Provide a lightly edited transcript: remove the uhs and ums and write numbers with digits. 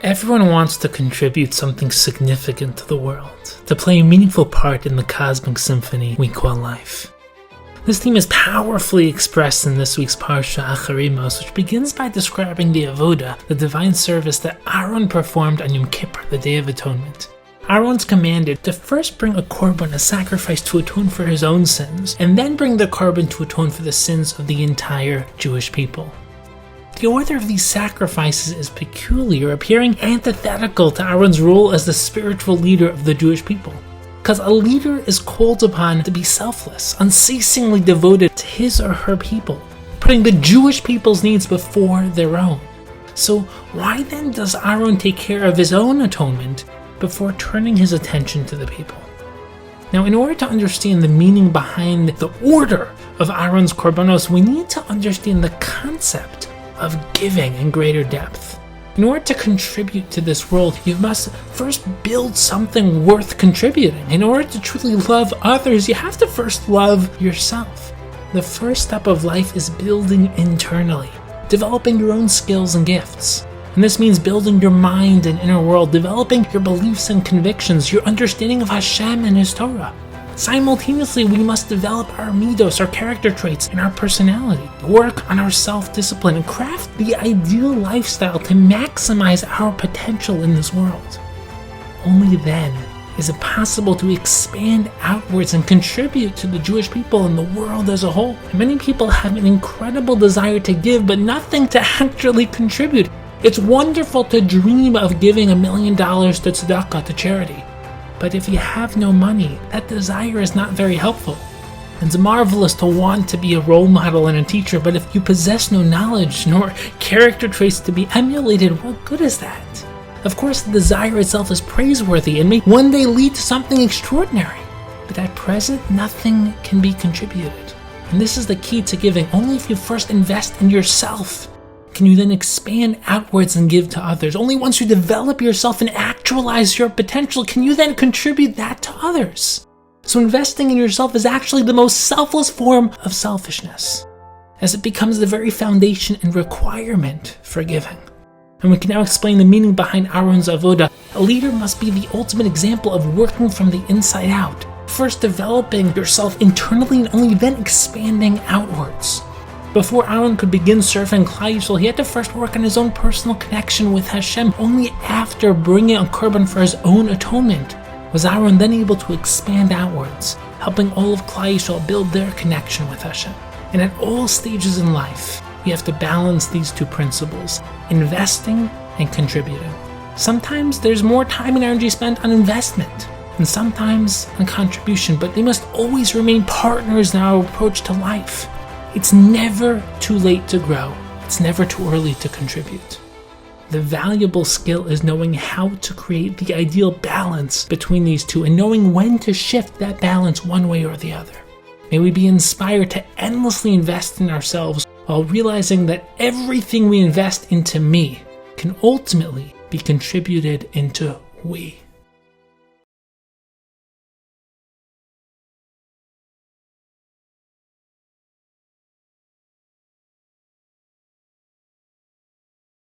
Everyone wants to contribute something significant to the world, to play a meaningful part in the cosmic symphony we call life. This theme is powerfully expressed in this week's Parshat, Acharei, which begins by describing the avoda, the divine service that Aaron performed on Yom Kippur, the Day of Atonement. Aaron's commanded to first bring a korban, a sacrifice to atone for his own sins, and then bring the korban to atone for the sins of the entire Jewish people. The order of these sacrifices is peculiar, appearing antithetical to Aaron's role as the spiritual leader of the Jewish people. Because a leader is called upon to be selfless, unceasingly devoted to his or her people, putting the Jewish people's needs before their own. So why then does Aaron take care of his own atonement before turning his attention to the people? Now, in order to understand the meaning behind the order of Aaron's korbanos, we need to understand the concept of giving in greater depth. In order to contribute to this world, you must first build something worth contributing. In order to truly love others, you have to first love yourself. The first step of life is building internally, developing your own skills and gifts. And this means building your mind and inner world, developing your beliefs and convictions, your understanding of Hashem and His Torah. Simultaneously, we must develop our midos, our character traits, and our personality, work on our self-discipline, and craft the ideal lifestyle to maximize our potential in this world. Only then is it possible to expand outwards and contribute to the Jewish people and the world as a whole. And many people have an incredible desire to give, but nothing to actually contribute. It's wonderful to dream of giving $1 million to tzedakah, to charity. But if you have no money, that desire is not very helpful. It's marvelous to want to be a role model and a teacher, but if you possess no knowledge nor character traits to be emulated, what good is that? Of course, the desire itself is praiseworthy and may one day lead to something extraordinary, but at present, nothing can be contributed. And this is the key to giving. Only if you first invest in yourself can you then expand outwards and give to others. Only once you develop yourself and actualize your potential can you then contribute that to others. So investing in yourself is actually the most selfless form of selfishness, as it becomes the very foundation and requirement for giving. And we can now explain the meaning behind Aaron's avoda. A leader must be the ultimate example of working from the inside out, first developing yourself internally and only then expanding outwards. Before Aaron could begin serving Klal Yisrael, he had to first work on his own personal connection with Hashem. Only after bringing a korban for his own atonement was Aaron then able to expand outwards, helping all of Klal Yisrael build their connection with Hashem. And at all stages in life, we have to balance these two principles, investing and contributing. Sometimes there's more time and energy spent on investment, and sometimes on contribution, but they must always remain partners in our approach to life. It's never too late to grow. It's never too early to contribute. The valuable skill is knowing how to create the ideal balance between these two and knowing when to shift that balance one way or the other. May we be inspired to endlessly invest in ourselves while realizing that everything we invest into me can ultimately be contributed into we.